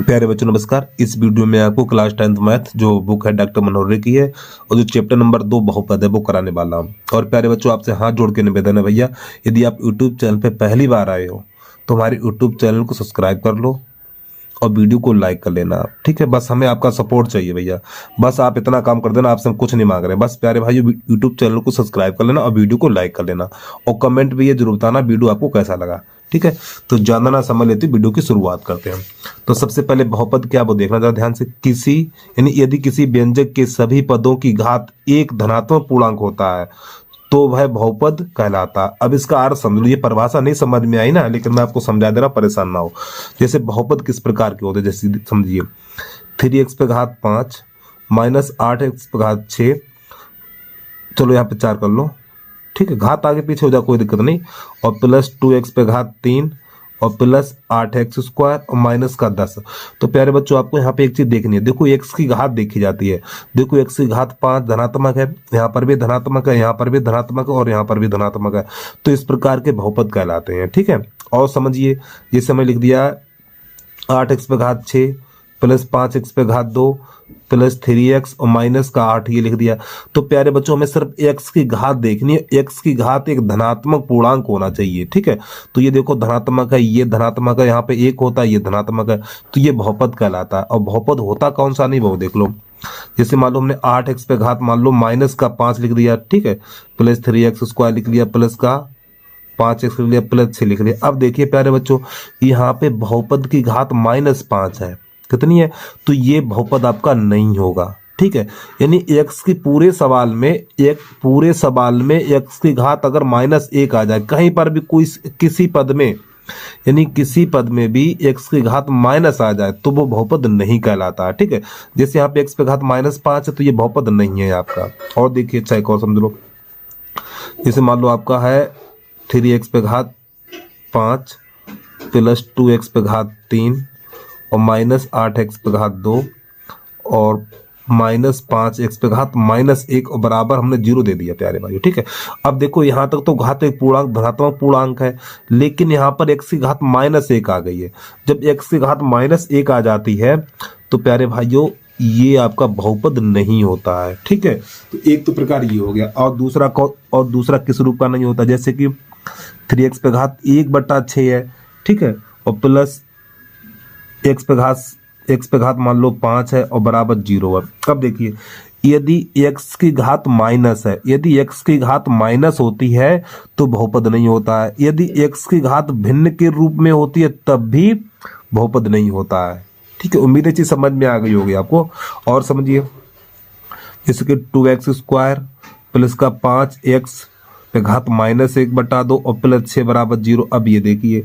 प्यारे बच्चों नमस्कार। इस वीडियो में आपको क्लास 10th मैथ जो बुक है डॉक्टर मनोहर की है और जो चैप्टर नंबर 2 बहुपद है वो कराने वाला हूं। और प्यारे बच्चों आपसे हाथ जोड़ के निवेदन है भैया, यदि आप यूट्यूब चैनल पे पहली बार आए हो तो हमारे यूट्यूब चैनल को सब्सक्राइब कर लो और वीडियो को लाइक कर लेना, ठीक है। बस हमें आपका सपोर्ट चाहिए भैया, बस आप इतना काम कर देना, आपसे हम कुछ नहीं मांग रहे। बस प्यारे भाई यूट्यूब चैनल को सब्सक्राइब कर लेना और वीडियो को लाइक कर लेना और कमेंट भी ये जरूर बताना वीडियो आपको कैसा लगा, ठीक है। तो ज्यादा ना समझ लेते वीडियो की शुरुआत करते हैं। तो सबसे पहले बहुपद क्या वो देखना जरा ध्यान से। किसी यानी यदि किसी व्यंजक के सभी पदों की घात एक धनात्मक पूर्णांक होता है तो वह बहुपद कहलाता। अब इसका अर्थ समझ लो, ये परिभाषा नहीं समझ में आई ना, लेकिन मैं आपको समझा दे रहा, परेशान ना हो। जैसे बहुपद किस प्रकार के होते हैं, जैसे समझिए 3x पे घात 5 माइनस 8x पे घात 6, चलो यहाँ पे 4 कर लो, ठीक है, घात आगे पीछे हो जाए कोई दिक्कत नहीं, और प्लस 2x पे घात 3 और प्लस 8x स्क्वायर और माइनस का 10। तो प्यारे बच्चों आपको यहाँ पे एक चीज देखनी है, देखो x की घात देखी जाती है, देखो x की घात 5 धनात्मक है, यहाँ पर भी धनात्मक है, यहाँ पर भी धनात्मक है और यहाँ पर भी धनात्मक है। तो इस प्रकार के बहुपद कहलाते हैं, ठीक है। और समझिए जैसे मैं लिख दिया 8x पे घात 6 प्लस 5x पे घात 2 प्लस 3x और माइनस का 8 ये लिख दिया। तो प्यारे बच्चों हमें सिर्फ x की घात देखनी है, x की घात एक धनात्मक पूर्णांक होना चाहिए, ठीक है। तो ये देखो धनात्मक है, ये धनात्मक है, यहाँ पे 1 होता है, ये धनात्मक है, तो ये बहुपद कहलाता है। और बहुपद होता कौन सा नहीं वो देख लो। जैसे मान लो हमने 8x पे घात मान लो माइनस का 5 लिख दिया, ठीक है, प्लस 3x स्क्वायर लिख लिया, प्लस का 5x लिख लिया, प्लस 6 लिख लिया। अब देखिए प्यारे बच्चों यहाँ पे बहुपद की घात -5 है, कितनी है, तो ये बहुपद आपका नहीं होगा, ठीक है। यानी x की पूरे सवाल में x की घात अगर -1 आ जाए कहीं पर भी, कोई किसी पद में, यानी किसी पद में भी x की घात माइनस आ जाए तो वो बहुपद नहीं कहलाता है, ठीक है। जैसे यहाँ पे x पे घात -5 है तो ये बहुपद नहीं है आपका। और देखिए अच्छा एक और समझ लो, जैसे मान लो आपका है 3x पे घात 5 प्लस 2x पे घात 3 और माइनस 8x पे घात 2 और माइनस 5x पे घात -1 और बराबर हमने 0 दे दिया प्यारे भाई, ठीक है। अब देखो यहाँ तक तो घात एक पूर्णांक धनात्मक पूर्णांक है, लेकिन यहाँ पर x की घात -1 आ गई है। जब x की घात -1 आ जाती है तो प्यारे भाइयों ये आपका बहुपद नहीं होता है, ठीक है। तो एक तो प्रकार ये हो गया, और दूसरा किस रूप का नहीं होता, जैसे कि 3x पे घात 1/6 है, ठीक है, और प्लस x पे घात मान लो 5 है और बराबर 0 है। अब देखिए यदि x की घात माइनस है, यदि x की घात माइनस होती है तो बहुपद नहीं होता है, यदि x की घात भिन्न के रूप में होती है तब भी बहुपद नहीं होता है, ठीक है। उम्मीद है चीज समझ में आ गई होगी आपको। और समझिए जैसे कि 2x स्क्वायर प्लस का 5x पे घात -1/2 और प्लस 6 बराबर 0। अब ये देखिए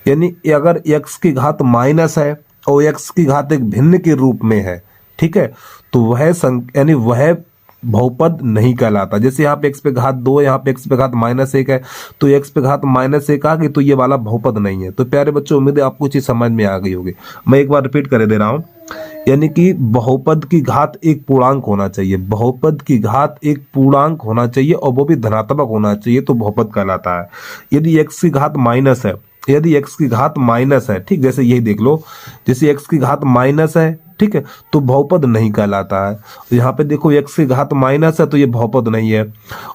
यानी अगर x की घात माइनस है और x की घात एक भिन्न के रूप में है, ठीक है, तो वह बहुपद नहीं कहलाता। जैसे यहाँ पे x पे घात 2 है, यहाँ पे x पे घात -1 है, तो x पे घात -1 आ गई तो ये वाला बहुपद नहीं है। तो प्यारे बच्चों उम्मीद है आपको चीज समझ में आ गई होगी। मैं एक बार रिपीट कर दे रहा हूँ, यानी कि बहुपद की घात एक पूर्णांक होना चाहिए, बहुपद की घात एक पूर्णांक होना चाहिए और वो भी धनात्मक होना चाहिए तो बहुपद कहलाता है। यदि x की घात माइनस है, यदि x की घात माइनस है, ठीक, जैसे यही देख लो, जैसे x की घात माइनस है, ठीक है, तो बहुपद नहीं कहलाता है। यहाँ पे देखो x की घात माइनस है तो ये बहुपद नहीं है,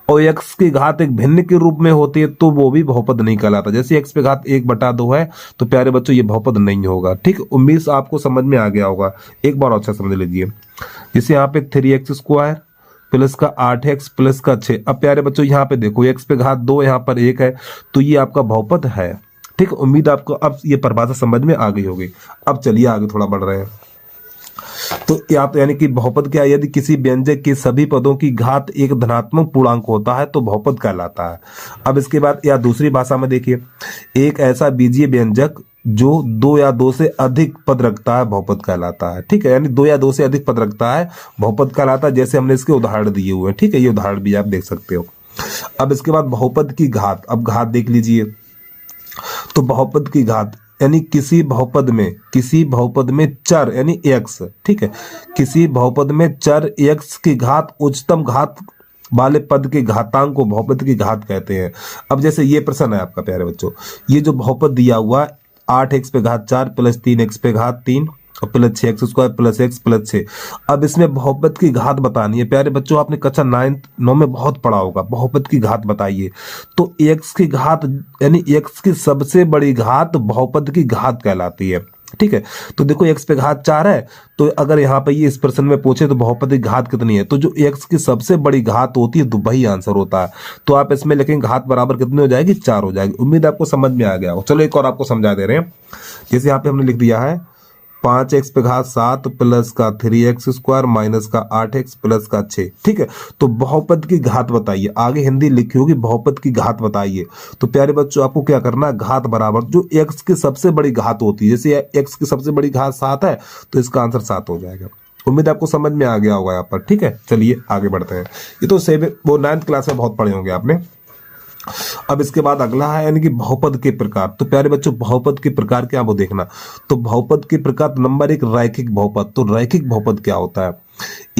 और x की घात एक भिन्न के रूप में होती है तो वो भी बहुपद नहीं कहलाता। जैसे x पे घात 1/2 है तो प्यारे बच्चों ये बहुपद नहीं होगा, ठीक। उम्मीद आपको समझ में आ गया होगा, एक बार अच्छा समझ लीजिए। जैसे यहाँ पे 3x स्क्वायर प्लस का 8x प्लस का 6। अब प्यारे बच्चों यहाँ पे देखो x पे घात 2 यहाँ पर 1 है तो ये आपका बहुपद है, ठीक। उम्मीद आपको अब ये परिभाषा समझ में आ गई होगी। अब चलिए आगे थोड़ा बढ़ रहे हैं। तो यानी कि बहुपद क्या है, यदि किसी व्यंजक के सभी पदों की घात एक धनात्मक पूर्णांक होता है तो बहुपद कहलाता है। अब इसके बाद या दूसरी भाषा में देखिए, एक ऐसा बीजीय व्यंजक जो 2 या 2 से अधिक पद रखता है बहुपद कहलाता है, ठीक है। यानी 2 या 2 से अधिक पद रखता है बहुपद कहलाता है। जैसे हमने इसके उदाहरण दिए हुए हैं, ठीक है, ये उदाहरण भी आप देख सकते हो। अब इसके बाद बहुपद की घात, अब घात देख लीजिए, तो बहुपद की घात यानी किसी बहुपद में चर यानी x, ठीक है, किसी बहुपद में चर x की घात उच्चतम घात वाले पद के घातांक को बहुपद की घात कहते हैं। अब जैसे ये प्रश्न है आपका प्यारे बच्चों, ये जो बहुपद दिया हुआ 8x पे घात 4 प्लस 3x पे घात 3 और plus 6x square plus x plus 6, अब इसमें बहुपद की घात बतानी है। प्यारे बच्चों आपने कक्षा 9 में बहुत पढ़ा होगा, बहुपद की घात बताइए। तो x की घात यानी x की सबसे बड़ी घात बहुपद की घात कहलाती है, ठीक है। तो देखो x पे घात 4 है, तो अगर यहाँ पे ये इस प्रश्न में पूछे तो बहुपद की घात कितनी है, तो जो x की सबसे बड़ी घात होती है तो वही आंसर होता है। तो आप इसमें लिखेंगे घात बराबर कितनी हो जाएगी, 4 हो जाएगी। उम्मीद आपको समझ में आ गया हो। चलो एक और आपको समझा दे रहे हैं। जैसे यहाँ पे हमने लिख दिया है 5x पे घात 7 प्लस का 3x स्क्वायर माइनस का 8x प्लस का 6, ठीक है। तो बहुपद की घात बताइए, आगे हिंदी लिखी होगी बहुपद की घात बताइए। तो प्यारे बच्चों आपको क्या करना है, घात बराबर जो x की सबसे बड़ी घात होती है, जैसे x की सबसे बड़ी घात 7 है तो इसका आंसर 7 हो जाएगा। उम्मीद आपको समझ में आ गया होगा यहाँ पर, ठीक है। चलिए आगे बढ़ते हैं। ये तो सेम वो 9th क्लास में बहुत पढ़े होंगे आपने। अब इसके बाद अगला है यानी कि बहुपद के प्रकार। तो प्यारे बच्चों बहुपद के प्रकार क्या वो देखना। तो बहुपद के प्रकार नंबर 1 रैखिक बहुपद। तो रैखिक बहुपद क्या होता है,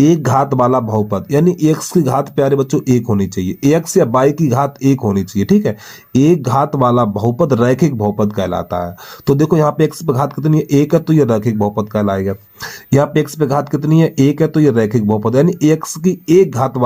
एक घात वाला बहुपद यानी x की घात प्यारे बच्चों 1 होनी चाहिए, x या y की घात 1 होनी चाहिए, ठीक है। एक घात वाला बहुपद रैखिक बहुपद कहलाता है। तो देखो यहाँ पे x पे घात कितनी है, 1 है, तो ये रैखिक बहुपद कहलाएगा। यहाँ पे x पे घात कितनी है, 1 है, तो ये रैखिक बहुपद यानी x की एक घात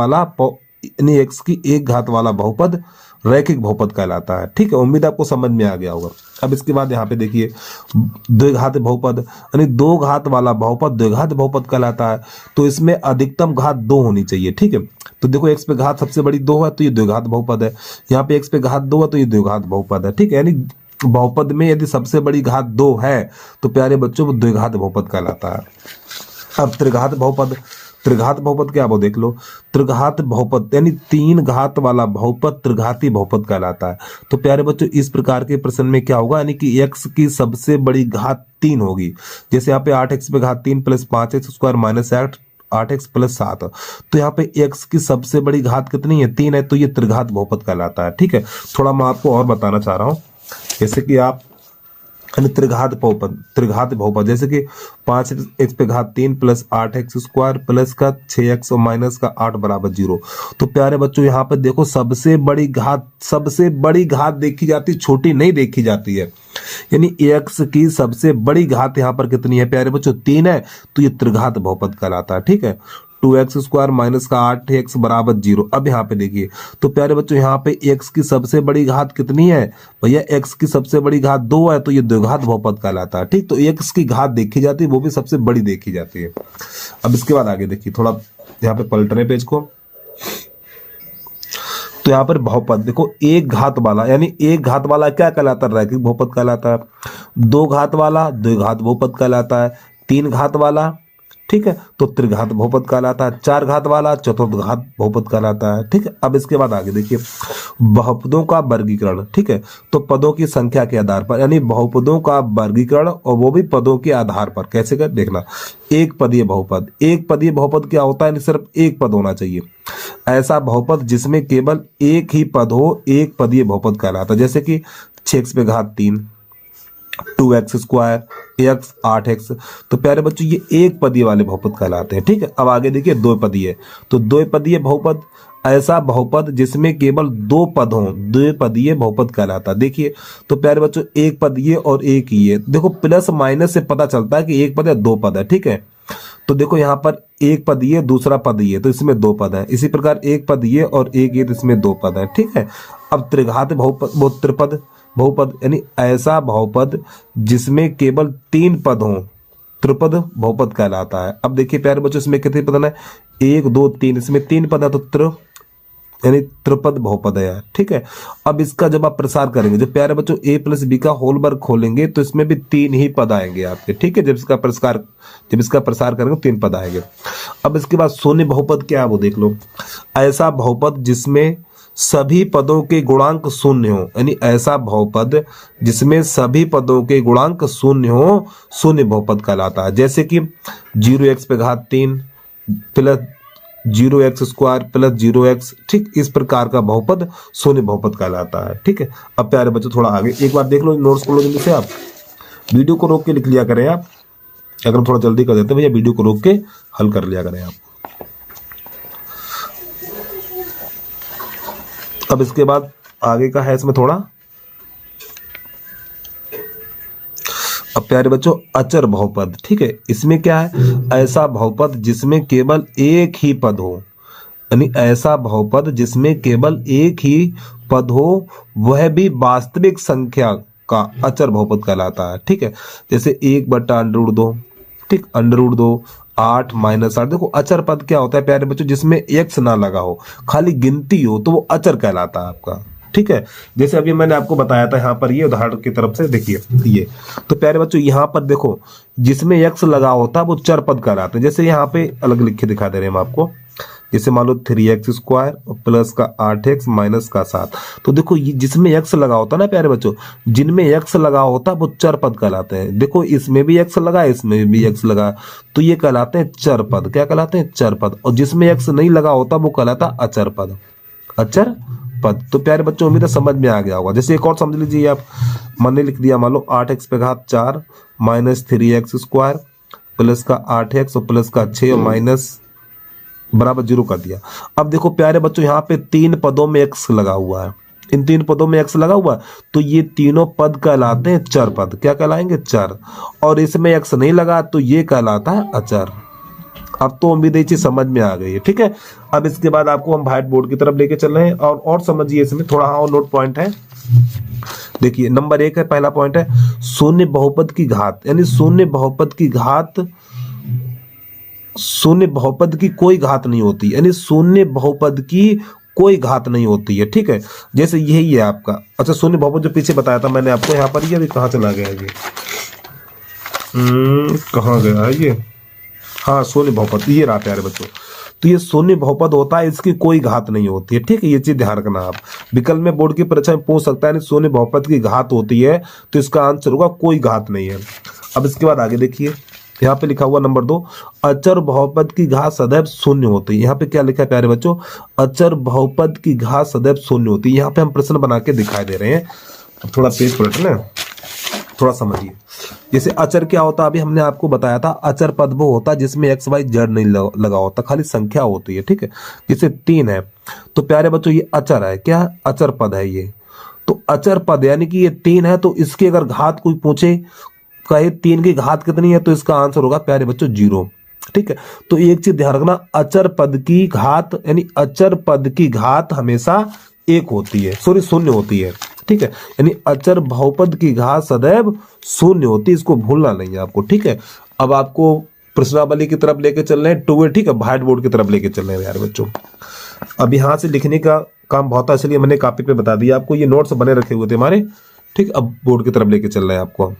वाला बहुपद रैखिक बहुपद कहलाता है, ठीक है। उम्मीद आपको समझ में आ गया होगा। अब इसके बाद यहाँ पे देखिए द्विघात बहुपद यानी 2 घात वाला बहुपद द्विघात बहुपद कहलाता है। तो इसमें अधिकतम घात 2 होनी चाहिए, ठीक है। तो देखो x पे घात सबसे बड़ी 2 है तो ये द्विघात बहुपद है, यहाँ पे x पे घात 2 है तो ये द्विघात बहुपद है, ठीक है। यानी बहुपद में यदि सबसे बड़ी घात 2 है तो प्यारे बच्चों वो द्विघात बहुपद कहलाता है। अब त्रिघात बहुपद, त्रिघात बहुपद क्या वो देख लो। त्रिघात बहुपद यानी 3 घात वाला बहुपद त्रिघाती बहुपद कहलाता है। तो प्यारे बच्चों इस प्रकार के प्रश्न में क्या होगा, यानी कि x की सबसे बड़ी घात 3 होगी। जैसे यहाँ पे 8x पे घात 3 plus 5x square minus 8x plus 7, तो यहाँ पे x की सबसे बड़ी घात कितनी है, 3 है, तो ये त्रिघात बहुपद कहलाता है, ठीक है। थोड़ा मैं आपको और बताना चाह रहा हूँ, जैसे कि आप त्रिघात बहुपद जैसे कि 5x पे घात 3 प्लस 8x स्क्वायर प्लस का 6x और माइनस का 8 बराबर 0। तो प्यारे बच्चों यहाँ पे देखो सबसे बड़ी घात देखी जाती है, छोटी नहीं देखी जाती है। यानी x की सबसे बड़ी घात यहाँ पर कितनी है प्यारे बच्चों, 3 है, तो ये त्रिघात बहुपद कहलाता है, ठीक है। 2x स्क्वायर माइनस का 8x बराबर 0। अब यहाँ पे देखिए तो प्यारे बच्चों यहाँ पे x की सबसे बड़ी घात कितनी है भैया, x की सबसे बड़ी घात 2 है, तो ये द्विघात बहुपद कहलाता है, ठीक। तो x की घात देखी जाती है, वो भी सबसे बड़ी देखी जाती है। अब इसके बाद आगे देखिए, थोड़ा यहाँ पे पलट रहे पेज को। तो यहाँ पर बहुपद देखो एक घात वाला यानी एक घात वाला क्या कहलाता है, रैखिक बहुपद कहलाता है। 2 घात वाला द्विघात बहुपद कहलाता है। 3 घात वाला, ठीक है, तो त्रिघात बहुपद कहलाता है। 4 घात वाला चतुर्घात बहुपद कहलाता है, ठीक है। अब इसके बाद आगे देखिए बहुपदों का वर्गीकरण, ठीक है। तो पदों की संख्या के आधार पर यानी बहुपदों का वर्गीकरण, और वो भी पदों के आधार पर कैसे कर देखना। एक पदीय बहुपद क्या होता है, सिर्फ एक पद होना चाहिए। ऐसा बहुपद जिसमें केवल एक ही पद हो, एक पदीय बहुपद कहलाता है। जैसे कि 6x पे घात 3 2x स्क्वायर x 8x, तो प्यारे बच्चों ये एक पदीय वाले बहुपद कहलाते हैं, ठीक है। अब आगे देखिए द्विपदीय, तो द्विपदीय बहुपद ऐसा बहुपद जिसमें केवल 2 पद हों, द्विपदीय बहुपद कहलाता है। देखिए तो प्यारे बच्चों एक पदीय और एक ही है, देखो प्लस माइनस से पता चलता है कि एक पद है 2 पद है, ठीक है। तो देखो यहाँ पर एक पदीय दूसरा पदीय, तो इसमें 2 पद है। इसी प्रकार एक पदीय और एक ये, तो इसमें 2 पद है, ठीक है। अब त्रिघात बहुपद बहुपद यानी ऐसा बहुपद जिसमें केवल 3 पद हों, त्रिपद बहुपद कहलाता है। अब देखिए प्यारे बच्चों इसमें कितने पद है, 1 2 3, इसमें 3 पद है, तो यानी त्रिपद बहुपद है, ठीक है। अब इसका जब आप प्रसार करेंगे, जब प्यारे बच्चों a प्लस बी का होल वर्ग खोलेंगे तो इसमें भी 3 ही पद आएंगे आपके, ठीक है। जब इसका प्रसार करेंगे 3 पद आएंगे। अब इसके बाद शून्य बहुपद क्या है वो देख लो। ऐसा बहुपद जिसमें सभी पदों के गुणांक शून्य हो, यानी ऐसा बहुपद जिसमें सभी पदों के गुणांक शून्य हो, शून्य बहुपद कहलाता है। जैसे कि 0x पे घात 3 plus 0x square plus 0x, ठीक, इस प्रकार का बहुपद शून्य बहुपद कहलाता है, ठीक है। अब प्यारे बच्चों थोड़ा आगे एक बार देख लो, नोट्स खोलो जल्दी से आप। वीडियो को रोक के लिख लिया करें आप, अगर हम थोड़ा जल्दी कर देते हैं भैया वीडियो को रोक के हल कर लिया करें आप। अब इसके बाद आगे का है इसमें थोड़ा, अब प्यारे बच्चों अचर बहुपद, ठीक है, इसमें क्या है, ऐसा बहुपद जिसमें केवल एक ही पद हो, यानी ऐसा बहुपद जिसमें केवल एक ही पद हो, वह भी वास्तविक संख्या का अचर बहुपद कहलाता है, ठीक है। जैसे 1/√2, ठीक, √2, 8 -8। देखो अचर पद क्या होता है प्यारे बच्चों, जिसमें x ना लगा हो, खाली गिनती हो, तो वो अचर कहलाता है आपका, ठीक है। जैसे अभी मैंने आपको बताया था यहाँ पर, ये उदाहरण की तरफ से देखिए ये, तो प्यारे बच्चों यहाँ पर देखो जिसमें x लगा होता है वो चर पद कहलाते हैं। जैसे यहाँ पे अलग लिख के दिखा दे रहे हैं हम आपको, जैसे मान लो 3x² प्लस का 8x माइनस का 7। तो देखो ये जिसमें x लगा होता है ना प्यारे बच्चों, जिनमें x लगा होता है वो चर पद कहलाते हैं। देखो इसमें भी x लगा, इसमें भी x लगा, तो ये कहलाते हैं चर पद। क्या कहलाते हैं? चर पद। और जिसमें x नहीं लगा होता वो कहलाता है अचर पद, अचर पद। तो प्यारे बच्चों उम्मीद है समझ में आ गया होगा। जैसे एक और समझ लीजिए आप, मैंने लिख दिया मान लो 8x⁴ माइनस 3x² प्लस का 8x और प्लस का 6 और माइनस बराबर 0 कर दिया। अब देखो प्यारे बच्चों यहाँ पे 3 पदों में x लगा हुआ है, इन 3 पदों में x लगा हुआ है, तो ये तीनों पद कहलाते हैं चर पद। क्या कहलाएंगे? चर। और इसमें x नहीं लगा तो ये कहलाता है अचर। अब तो उम्मीद है ये चीज समझ में आ गई है, ठीक है। अब इसके बाद आपको हम व्हाइट बोर्ड की तरफ लेके चल रहे हैं और समझिए इसमें थोड़ा और नोट पॉइंट है। देखिए नंबर 1 है, पहला पॉइंट है शून्य बहुपद की घात, यानी शून्य बहुपद की घात, शून्य बहुपद की कोई घात नहीं होती, यानी शून्य बहुपद की कोई घात नहीं होती है, ठीक है। जैसे यही है आपका, अच्छा शून्य बहुपद जो पीछे बताया था मैंने आपको, यहाँ पर ये अभी कहाँ चला गया ये, कहाँ गया है ये, हाँ शून्य बहुपद ये रहा प्यारे बच्चों। तो ये शून्य बहुपद होता है, इसकी कोई घात नहीं होती है, ठीक है। ये चीज ध्यान रखना आप, विकल्प में बोर्ड की परीक्षा में पूछ सकता है, शून्य बहुपद की घात होती है तो इसका आंसर होगा कोई घात नहीं है। अब इसके बाद आगे देखिए, यहाँ पे लिखा हुआ नंबर 2, अचर बहुपद की घात सदैव शून्य होती है। यहाँ पे क्या लिखा है प्यारे बच्चों? अचर बहुपद की घात सदैव शून्य होती है। यहाँ पे हम प्रश्न बना के दिखाई दे रहे हैं। अब थोड़ा पेज पलट लें, थोड़ा समझिए। जैसे अचर क्या होता है, अभी हमने आपको बताया था, अचर पद वो होता है जिसमें x y z नहीं लगा होता, खाली संख्या होती है, ठीक है। जैसे 3 है तो प्यारे बच्चों ये अचर है, क्या अचर पद है ये। तो अचर पद यानी कि ये 3 है, तो इसकी अगर घात कोई पूछे, कहे 3 की घात कितनी है, तो इसका आंसर होगा प्यारे बच्चों 0, ठीक है। तो एक चीज ध्यान रखना, अचर पद की घात यानी अचर पद की घात हमेशा 1 होती है, सॉरी 0 होती है, ठीक है। यानी अचर बहुपद की घात सदैव 0 होती है, इसको भूलना नहीं है आपको, ठीक है। अब आपको प्रश्नावली की तरफ लेके चल रहे हैं, 2 ठीक है, व्हाइट बोर्ड की तरफ लेके चल रहे हैं यार बच्चों। अब यहाँ से लिखने का काम बहुत है, इसलिए मैंने कॉपी पे बता दिया आपको, ये नोट्स बने रखे हुए थे हमारे, ठीक। अब बोर्ड की तरफ लेके चल रहे हैं आपको।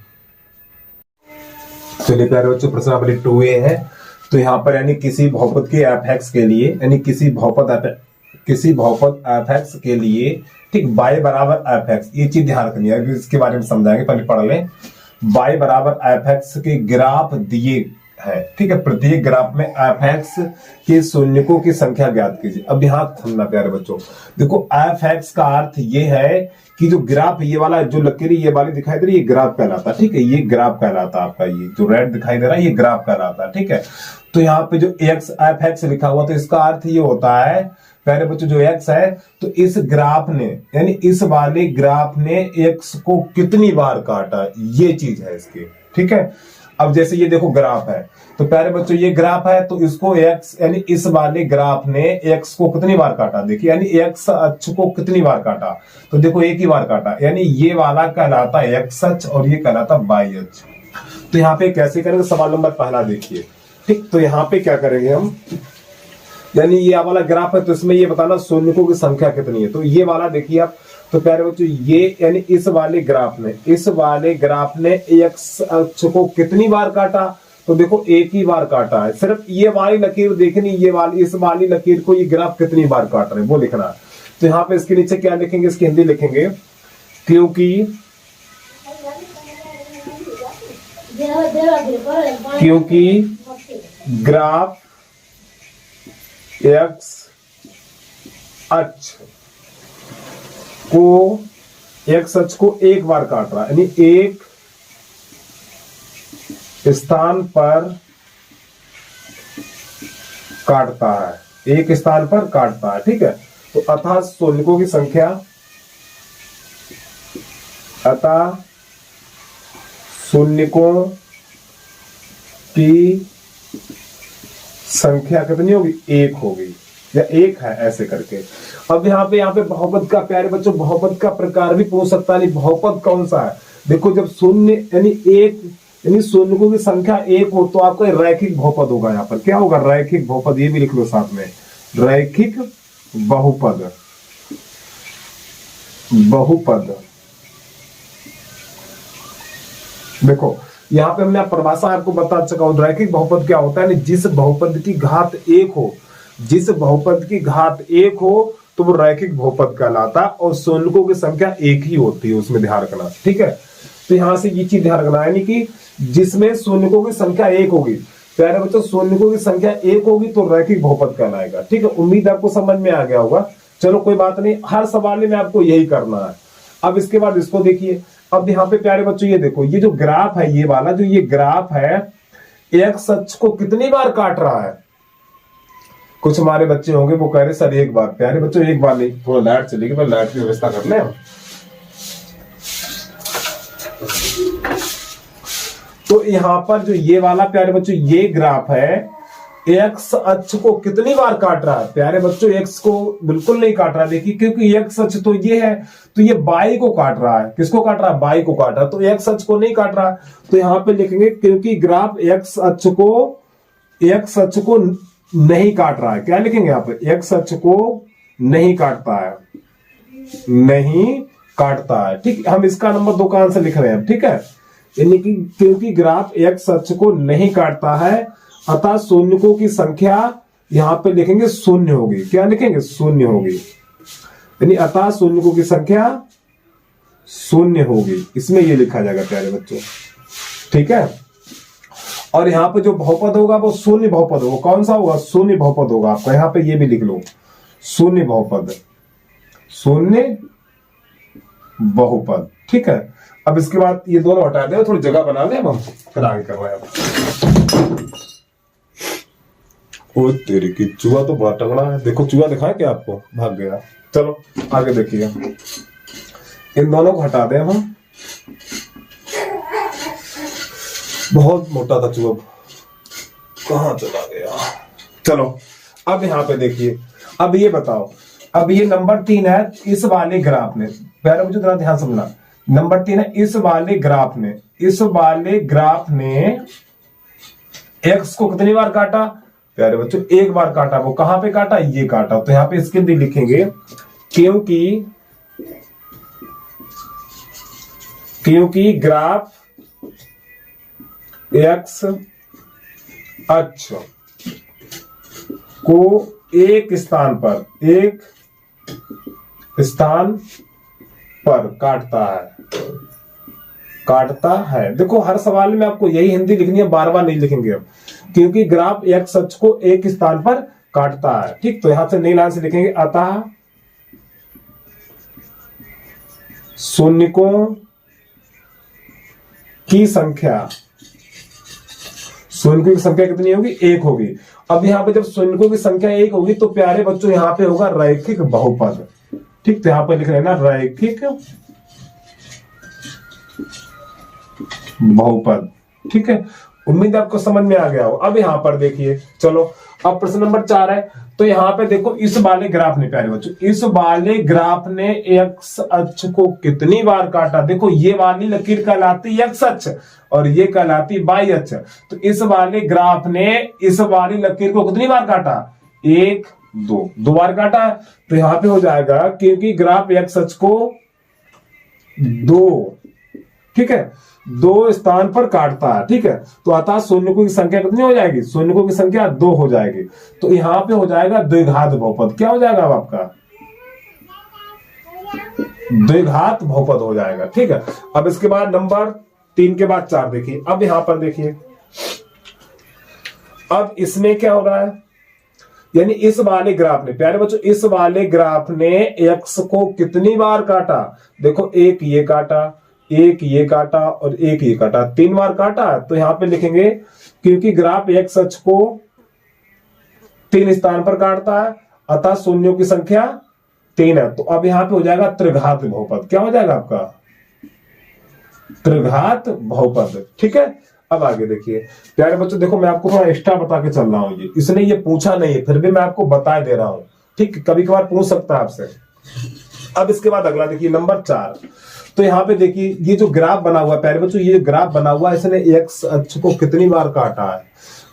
चलिए प्यारे बच्चों, प्रश्नावली 2A है। तो यहाँ पर यानी किसी बहुपद के f(x) के लिए, यानी किसी बहुपद f(x) के लिए, ठीक, y बराबर f(x), ये चीज ध्यान रखनी है, इसके बारे में समझाएंगे, पहले पढ़ लें। y बराबर f(x) के ग्राफ दिए है, ठीक है। प्रत्येक ग्राफ में f(x) के शून्यकों की संख्या ज्ञात कीजिए। अब यहाँ समझना प्यारे बच्चों, देखो f(x) का अर्थ ये है कि जो ग्राफ ये वाला जो लकीर ये वाली दिखाई दे रही है, ये ग्राफ कहलाता है, ठीक है। ये ग्राफ कहलाता है आपका, ये जो रेड दिखाई दे रहा है ये ग्राफ कहलाता है, ठीक है। तो यहाँ पे जो f(x) लिखा हुआ, तो इसका अर्थ ये होता है प्यारे बच्चों, जो x है, तो इस ग्राफ ने, यानी इस वाले ग्राफ ने x को कितनी बार काटा, ये चीज है इसकी, ठीक है। अब जैसे ये देखो ग्राफ है, तो प्यारे बच्चों ये ग्राफ है, तो इसको x यानी इस वाले ग्राफ ने x को कितनी बार काटा, देखिए यानी x अक्ष को कितनी बार काटा, तो देखो एक ही बार काटा, यानी ये वाला कहलाता है x अक्ष और ये कहलाता y अक्ष। तो यहाँ पे कैसे करेंगे, सवाल नंबर पहला देखिए, ठीक। तो यहाँ पे क्या करेंगे हम, यानी ये वाला ग्राफ है, तो इसमें ये बताना शून्यकों की संख्या कितनी है। तो ये वाला देखिए आप, तो प्यारे बच्चों ये यानी इस वाले ग्राफ ने x अक्ष को कितनी बार काटा, तो देखो एक ही बार काटा है। सिर्फ ये वाली लकीर देखनी, ये वाली इस वाली लकीर को ये ग्राफ कितनी बार काट रहे हैं वो लिखना है। तो यहाँ पे इसके नीचे क्या लिखेंगे, इसकी हिंदी लिखेंगे, क्योंकि ग्राफ x अक्ष को एक बार काट रहा है, यानी एक स्थान पर काटता है, एक स्थान पर काटता है, ठीक है। तो अतः शून्यकों की संख्या, अतः शून्यकों की संख्या कितनी होगी, एक होगी या एक है, ऐसे करके। अब यहाँ पे बहुपद का, प्यारे बच्चों, बहुपद का प्रकार भी पूछ सकता है। नहीं, बहुपद कौन सा है, देखो जब शून्य यानी एक, यानी शून्यकों की संख्या एक हो तो आपका रैखिक बहुपद होगा। यहाँ पर क्या होगा, रैखिक बहुपद, ये भी लिख लो साथ में, रैखिक बहुपद, बहुपद। देखो यहाँ पे हमने परिभाषा आपको बता चुका हूं, रैखिक बहुपद क्या होता है, जिस बहुपद की घात एक हो, जिस बहुपद की घात एक हो तो वो रैखिक बहुपद कहलाता है, और शून्यकों की संख्या एक ही होती है, उसमें ध्यान रखना, ठीक है। तो यहां से ये चीज ध्यान रखना है, यानी कि जिसमें शून्यकों की संख्या एक होगी, प्यारे बच्चों शून्यकों की संख्या एक होगी तो रैखिक बहुपद कहलाएगा, ठीक है। उम्मीद आपको समझ में आ गया होगा। चलो कोई बात नहीं, हर सवाल में आपको यही करना है। अब इसके बाद इसको देखिए, अब यहाँ पे प्यारे बच्चों ये देखो, ये जो ग्राफ है, ये वाला जो ये ग्राफ है, एक्स अक्ष को कितनी बार काट रहा है। कुछ हमारे बच्चे होंगे वो कह रहे सर एक बार, प्यारे बच्चों एक बार नहीं, थोड़ा लाइट चलेगी, मैं लाइट की व्यवस्था कर ले। तो यहाँ पर जो ये वाला प्यारे बच्चों ये ग्राफ है, एक्स अक्ष को कितनी बार काट रहा है, प्यारे बच्चों एक्स को बिल्कुल नहीं काट रहा, देखिए क्योंकि एक्स अक्ष तो ये है, तो ये बाई को काट रहा है। किसको काट रहा है, बाई को काट रहा है, तो एक्स अक्ष को नहीं काट रहा। तो यहाँ पे लिखेंगे क्योंकि ग्राफ एक्स अक्ष को नहीं काट रहा है, क्या लिखेंगे यहाँ पे, एक्स अक्ष को नहीं काटता है, नहीं काटता है, ठीक। हम इसका नंबर 2 का आंसर लिख रहे हैं, ठीक है। यानी कि क्योंकि ग्राफ एक्स अक्ष को नहीं काटता है, अतः शून्यकों की संख्या यहां पे लिखेंगे शून्य होगी, क्या लिखेंगे, शून्य होगी, यानी अतः शून्यकों की संख्या शून्य होगी, इसमें ये लिखा जाएगा प्यारे बच्चों, ठीक है। और यहाँ पे जो बहुपद होगा वो शून्य बहुपद होगा, कौन सा होगा, शून्य बहुपद होगा आपका, यहाँ पे ये भी लिख लो, शून्य बहुपद, शून्य बहुपद, ठीक है। अब इसके बाद ये दोनों हटा दे, थोड़ी जगह बना ले, अब हम फिर आगे कर रहे हैं। ओ तेरी की, चूहा तो बड़ा तगड़ा है, देखो चूहा दिखाए क्या आपको, भाग गया। चलो आगे देखिए, इन दोनों को हटा दें हम, बहुत मोटा था चूहा, कहां चला गया। चलो अब यहाँ पे देखिए, अब ये बताओ, अब ये नंबर 3 है इस वाले ग्राफ में, प्यारे मुझे थोड़ा ध्यान समझना, नंबर 3 है इस वाले ग्राफ में, इस वाले ग्राफ ने एक्स को कितनी बार काटा, प्यारे बच्चों एक बार काटा। वो कहां पे काटा, ये काटा। तो यहां पे इसके लिए लिखेंगे क्योंकि ग्राफ एक्स अक्ष को एक स्थान पर काटता है। देखो हर सवाल में आपको यही हिंदी लिखनी है, बार बार नहीं लिखेंगे हम, क्योंकि ग्राफ एक्स अक्ष को एक स्थान पर काटता है, ठीक। तो यहां से नई लाइन से लिखेंगे, अतः शून्यकों की संख्या, शून्यकों की संख्या कितनी होगी, एक होगी। अब यहां पे जब शून्यकों की संख्या एक होगी तो प्यारे बच्चों यहां पे होगा रैखिक बहुपद, ठीक। तो यहां पे लिख रहे हैं ना रैखिक बहुपद, ठीक है। उम्मीद आपको समझ में आ गया हो। अब यहां पर देखिए, चलो अब प्रश्न नंबर 4 है। तो यहां पे देखो इस वाले ग्राफ ने, प्यारे बच्चों इस वाले ग्राफ ने एक्स अक्ष को कितनी बार काटा। देखो ये वाली लकीर कहलाती एक्स अक्ष और ये कहलाती वाई अक्ष। तो इस वाले ग्राफ ने इस वाली लकीर को कितनी बार काटा, 1 2 बार काटा। तो यहां पे हो जाएगा क्योंकि ग्राफ एक्स अक्ष को 2, ठीक है, 2 स्थान पर काटता है, ठीक है। तो अतः शून्यकों की संख्या कितनी हो जाएगी, शून्यकों की संख्या 2 हो जाएगी। तो यहां पे हो जाएगा द्विघात बहुपद। क्या हो जाएगा अब आपका, द्विघात बहुपद हो जाएगा, ठीक है। अब इसके बाद नंबर 3 के बाद 4 देखिए। अब यहां पर देखिए, अब इसमें क्या हो रहा है, यानी इस वाले ग्राफ ने, प्यारे बच्चों इस वाले ग्राफ ने एक्स को कितनी बार काटा। देखो एक ये काटा, एक ये काटा और एक ये काटा, 3 बार काटा। तो यहाँ पे लिखेंगे क्योंकि ग्राफ एक्स अक्ष को 3 स्थान पर काटता है अतः शून्यों की संख्या 3 है। तो अब यहाँ पे हो जाएगा त्रिघात बहुपद। क्या हो जाएगा आपका? त्रिघात बहुपद। ठीक है, अब आगे देखिए प्यारे बच्चों, देखो मैं आपको थोड़ा एक्स्ट्रा बता के चल रहा हूं, ये इसने ये पूछा नहीं है फिर भी मैं आपको बता दे रहा हूं। ठीक, कभी कभार पूछ सकता है आपसे। अब इसके बाद अगला देखिए नंबर 4। तो यहाँ पे देखिए ये जो ग्राफ बना हुआ है प्यारे बच्चों, ये ग्राफ बना हुआ है, इसने एक्स अक्ष को कितनी बार काटा है,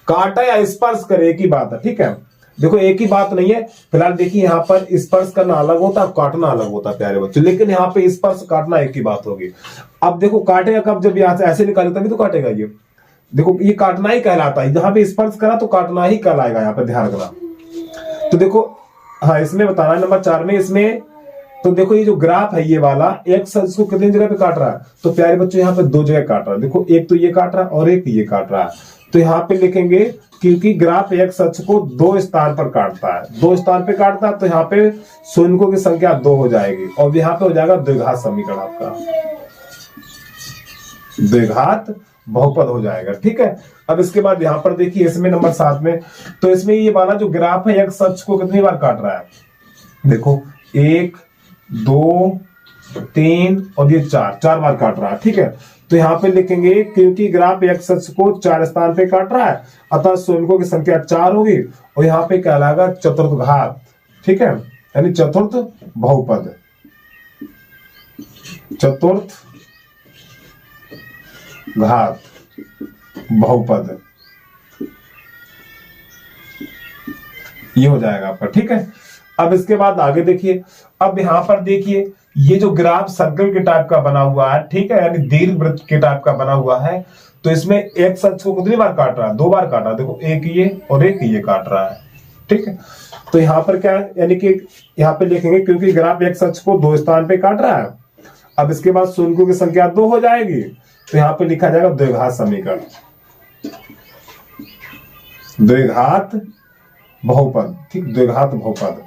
काटा या स्पर्श करे, एक ही बात है। ठीक है, देखो एक ही बात नहीं है। फिलहाल देखिए यहाँ पर स्पर्श करना अलग होता है, काटना अलग होता है प्यारे बच्चों, लेकिन यहाँ पे स्पर्श काटना एक ही बात होगी। अब देखो काटेगा कब, जब यहाँ से ऐसे निकाले तभी तो काटेगा। ये देखो ये काटना ही कहलाता है, जहां पे स्पर्श करा तो काटना ही कहलाएगा, यहाँ पे ध्यान रखना। तो देखो हाँ इसमें बताना है नंबर 4 में, इसमें तो देखो ये जो ग्राफ है ये वाला एक्स अक्ष को कितनी जगह पे काट रहा है, तो प्यारे बच्चों यहाँ पे 2 जगह काट रहा है। देखो एक तो ये काट रहा है और एक ये काट रहा है। तो यहाँ पे लिखेंगे क्योंकि ग्राफ एक्स अक्ष को 2 स्थान पर काटता है, 2 स्थान पे काटता है, तो यहाँ पे शून्यों की संख्या 2 हो जाएगी और यहाँ पे हो जाएगा द्विघात समीकरण, आपका द्विघात बहुपद हो जाएगा। ठीक है, अब इसके बाद यहाँ पर देखिए इसमें नंबर 7 में, तो इसमें ये वाला जो ग्राफ है एक्स अक्ष को कितनी बार काट रहा है, देखो 1 2 3 और ये 4 बार काट रहा है। ठीक है, तो यहाँ पे लिखेंगे क्योंकि ग्राफ एक्स अक्ष को 4 स्थान पे काट रहा है अतः शून्यों की संख्या 4 होगी और यहाँ पे कहलाएगा चतुर्थ घात। ठीक है, यानी चतुर्थ बहुपद, चतुर्थ घात बहुपद, ये हो जाएगा आपका। ठीक है, अब इसके बाद आगे देखिए, अब यहां पर देखिए ये जो ग्राफ सर्कल के टाइप का बना हुआ है, ठीक है, यानी दीर्घवृत्त के टाइप का बना हुआ है, तो इसमें एक्स अक्ष को कितनी बार काट रहा है, 2 बार काटा है। देखो एक ये और एक ये काट रहा है। ठीक है, तो यहाँ पर क्या है, यानी कि यहाँ पे लिखेंगे क्योंकि ग्राफ एक्स अक्ष को 2 स्थान पे काट रहा है। अब इसके बाद शून्यों की संख्या 2 हो जाएगी, तो यहाँ पे लिखा जाएगा द्विघात समीकरण, द्विघात बहुपद। ठीक, द्विघात बहुपद।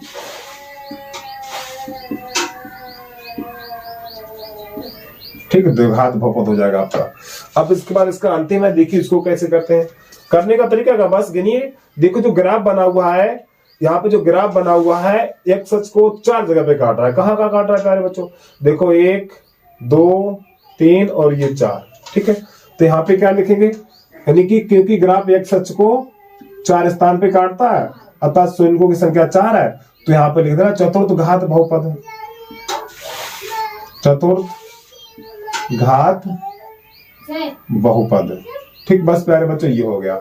ठीक है, द्विघात बहुपद हो जाएगा आपका। अब इसके बाद इसका अंतिम है, देखिए इसको कैसे करते हैं, करने का तरीका का बस गिनिए। देखो जो ग्राफ बना हुआ है, यहाँ पे जो ग्राफ बना हुआ है एक्स अक्ष को 4 जगह पे काट रहा है। कहाँ कहाँ काट रहा है प्यारे बच्चों, देखो 1 2 3 और ये 4। ठीक है, तो यहाँ पे क्या लिखेंगे, यानी कि क्योंकि ग्राफ एक्स अक्ष को 4 स्थान पे काटता है अतः शून्यों की संख्या 4 है, तो यहाँ पे लिख देना चतुर्थ घात बहुपद, चतुर्थ घात बहुपद। ठीक, बस प्यारे बच्चों ये हो गया।